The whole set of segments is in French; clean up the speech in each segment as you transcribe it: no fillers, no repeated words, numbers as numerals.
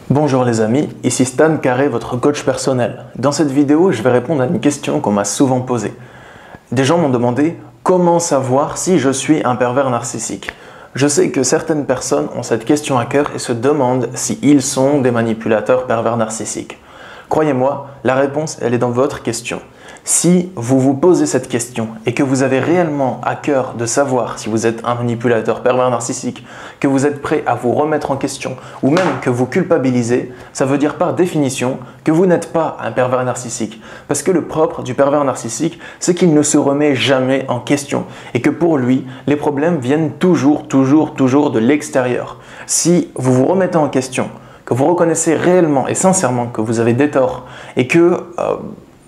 Bonjour les amis, ici Stan Carré, votre coach personnel. Dans cette vidéo, je vais répondre à une question qu'on m'a souvent posée. Des gens m'ont demandé comment savoir si je suis un pervers narcissique. Je sais que certaines personnes ont cette question à cœur et se demandent si ils sont des manipulateurs pervers narcissiques. Croyez-moi, la réponse elle est dans votre question. Si vous vous posez cette question et que vous avez réellement à cœur de savoir si vous êtes un manipulateur pervers narcissique, que vous êtes prêt à vous remettre en question ou même que vous culpabilisez, ça veut dire par définition que vous n'êtes pas un pervers narcissique. Parce que le propre du pervers narcissique, c'est qu'il ne se remet jamais en question et que pour lui, les problèmes viennent toujours de l'extérieur. Si vous vous remettez en question, que vous reconnaissez réellement et sincèrement que vous avez des torts et que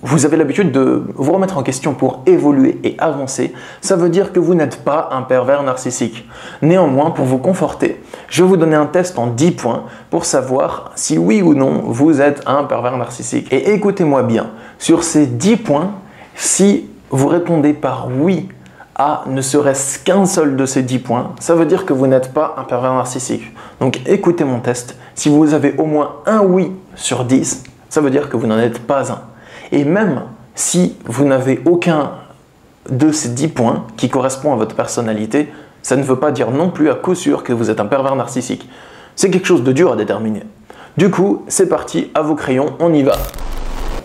vous avez l'habitude de vous remettre en question pour évoluer et avancer, ça veut dire que vous n'êtes pas un pervers narcissique. Néanmoins, pour vous conforter, je vais vous donner un test en 10 points pour savoir si oui ou non vous êtes un pervers narcissique. Et écoutez-moi bien, sur ces 10 points, si vous répondez par oui à ne serait-ce qu'un seul de ces 10 points, ça veut dire que vous n'êtes pas un pervers narcissique. Donc écoutez mon test, si vous avez au moins un oui sur 10, ça veut dire que vous n'en êtes pas un. Et même si vous n'avez aucun de ces 10 points qui correspond à votre personnalité, ça ne veut pas dire non plus à coup sûr que vous êtes un pervers narcissique. C'est quelque chose de dur à déterminer. Du coup, c'est parti, à vos crayons, on y va.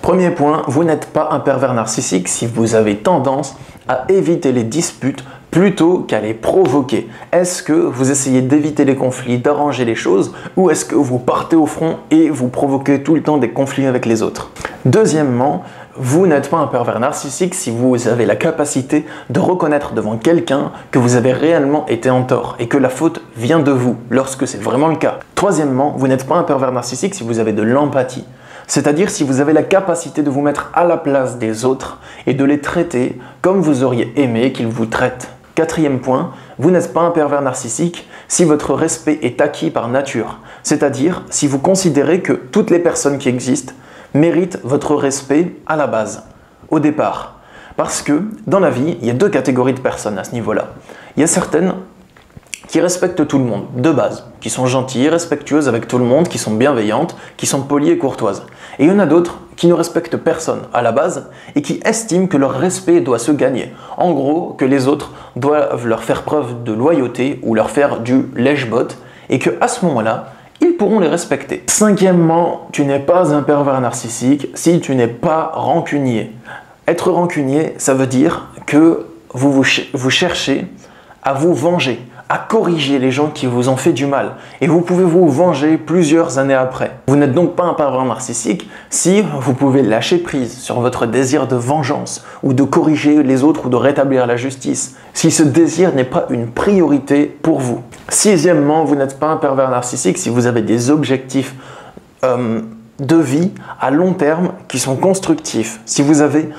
Premier point, vous n'êtes pas un pervers narcissique si vous avez tendance à éviter les disputes plutôt qu'à les provoquer. Est-ce que vous essayez d'éviter les conflits, d'arranger les choses, ou est-ce que vous partez au front et vous provoquez tout le temps des conflits avec les autres? Deuxièmement, vous n'êtes pas un pervers narcissique si vous avez la capacité de reconnaître devant quelqu'un que vous avez réellement été en tort et que la faute vient de vous, lorsque c'est vraiment le cas. Troisièmement, vous n'êtes pas un pervers narcissique si vous avez de l'empathie. C'est-à-dire si vous avez la capacité de vous mettre à la place des autres et de les traiter comme vous auriez aimé qu'ils vous traitent. Quatrième point, vous n'êtes pas un pervers narcissique si votre respect est acquis par nature. C'est-à-dire si vous considérez que toutes les personnes qui existent méritent votre respect à la base, au départ. Parce que dans la vie, il y a deux catégories de personnes à ce niveau-là. Il y a certaines qui respectent tout le monde, de base, qui sont gentilles, respectueuses avec tout le monde, qui sont bienveillantes, qui sont polies et courtoises. Et il y en a d'autres qui ne respectent personne à la base et qui estiment que leur respect doit se gagner. En gros, que les autres doivent leur faire preuve de loyauté ou leur faire du lèche-botte et qu'à ce moment-là, ils pourront les respecter. Cinquièmement, tu n'es pas un pervers narcissique si tu n'es pas rancunier. Être rancunier, ça veut dire que vous cherchez à vous venger, à corriger les gens qui vous ont fait du mal. Et vous pouvez vous venger plusieurs années après. Vous n'êtes donc pas un pervers narcissique si vous pouvez lâcher prise sur votre désir de vengeance ou de corriger les autres ou de rétablir la justice. Si ce désir n'est pas une priorité pour vous. Sixièmement, vous n'êtes pas un pervers narcissique si vous avez des objectifs de vie à long terme qui sont constructifs. Si vous avez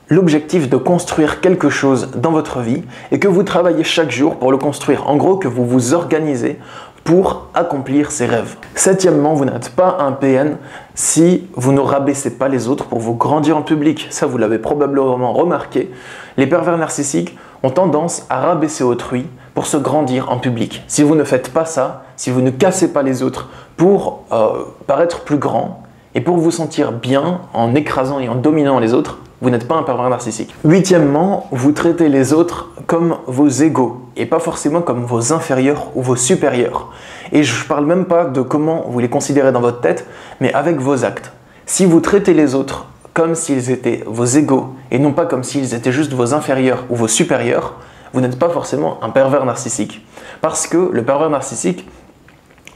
l'objectif de construire quelque chose dans votre vie et que vous travaillez chaque jour pour le construire. En gros, que vous vous organisez pour accomplir ces rêves. Septièmement, vous n'êtes pas un PN si vous ne rabaissez pas les autres pour vous grandir en public. Ça, vous l'avez probablement remarqué. Les pervers narcissiques ont tendance à rabaisser autrui pour se grandir en public. Si vous ne faites pas ça, si vous ne cassez pas les autres pour paraître plus grand et pour vous sentir bien en écrasant et en dominant les autres, vous n'êtes pas un pervers narcissique. Huitièmement, vous traitez les autres comme vos égaux et pas forcément comme vos inférieurs ou vos supérieurs. Et je ne parle même pas de comment vous les considérez dans votre tête, mais avec vos actes. Si vous traitez les autres comme s'ils étaient vos égaux et non pas comme s'ils étaient juste vos inférieurs ou vos supérieurs, vous n'êtes pas forcément un pervers narcissique. Parce que le pervers narcissique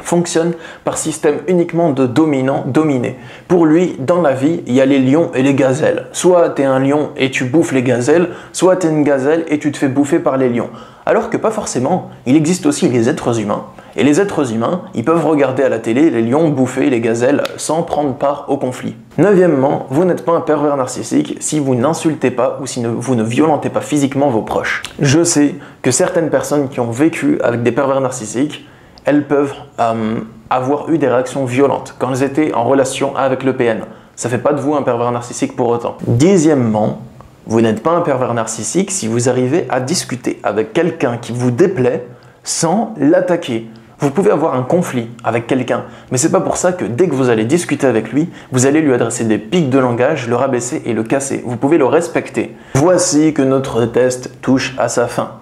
fonctionne par système uniquement de dominant-dominé. Pour lui, dans la vie, il y a les lions et les gazelles. Soit tu es un lion et tu bouffes les gazelles, soit tu es une gazelle et tu te fais bouffer par les lions. Alors que pas forcément, il existe aussi les êtres humains. Et les êtres humains, ils peuvent regarder à la télé les lions bouffer les gazelles sans prendre part au conflit. Neuvièmement, vous n'êtes pas un pervers narcissique si vous n'insultez pas ou si vous ne violentez pas physiquement vos proches. Je sais que certaines personnes qui ont vécu avec des pervers narcissiques, elles peuvent avoir eu des réactions violentes quand elles étaient en relation avec le PN. Ça ne fait pas de vous un pervers narcissique pour autant. Dixièmement, vous n'êtes pas un pervers narcissique si vous arrivez à discuter avec quelqu'un qui vous déplaît sans l'attaquer. Vous pouvez avoir un conflit avec quelqu'un, mais c'est pas pour ça que dès que vous allez discuter avec lui, vous allez lui adresser des pics de langage, le rabaisser et le casser. Vous pouvez le respecter. Voici que notre test touche à sa fin.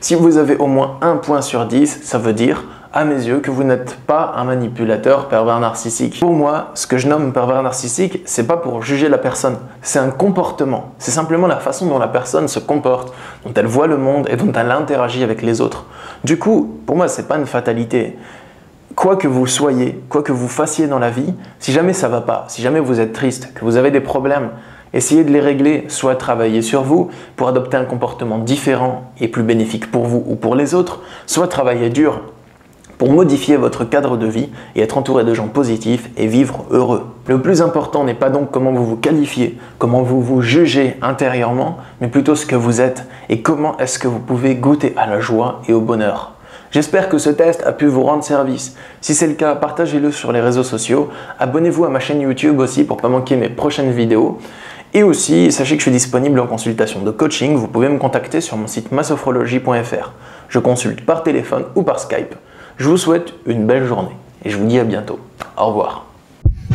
Si vous avez au moins 1 point sur 10, ça veut dire, à mes yeux, que vous n'êtes pas un manipulateur pervers narcissique. Pour moi, ce que je nomme pervers narcissique, c'est pas pour juger la personne, c'est un comportement. C'est simplement la façon dont la personne se comporte, dont elle voit le monde et dont elle interagit avec les autres. Du coup, pour moi, c'est pas une fatalité. Quoi que vous soyez, quoi que vous fassiez dans la vie, si jamais ça va pas, si jamais vous êtes triste, que vous avez des problèmes, essayez de les régler, soit travailler sur vous pour adopter un comportement différent et plus bénéfique pour vous ou pour les autres, soit travailler dur pour modifier votre cadre de vie et être entouré de gens positifs et vivre heureux. Le plus important n'est pas donc comment vous vous qualifiez, comment vous vous jugez intérieurement, mais plutôt ce que vous êtes et comment est-ce que vous pouvez goûter à la joie et au bonheur. J'espère que ce test a pu vous rendre service. Si c'est le cas, partagez-le sur les réseaux sociaux. Abonnez-vous à ma chaîne YouTube aussi pour ne pas manquer mes prochaines vidéos. Et aussi, sachez que je suis disponible en consultation de coaching. Vous pouvez me contacter sur mon site masophrologie.fr. Je consulte par téléphone ou par Skype. Je vous souhaite une belle journée et je vous dis à bientôt. Au revoir.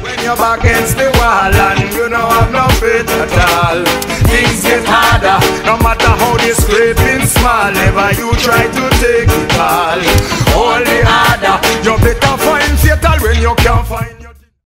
When you're back against the wall and you don't have no faith at all, things get harder, no matter how the scraping small, never you try to take it all, only harder, you better find fatal when you can't find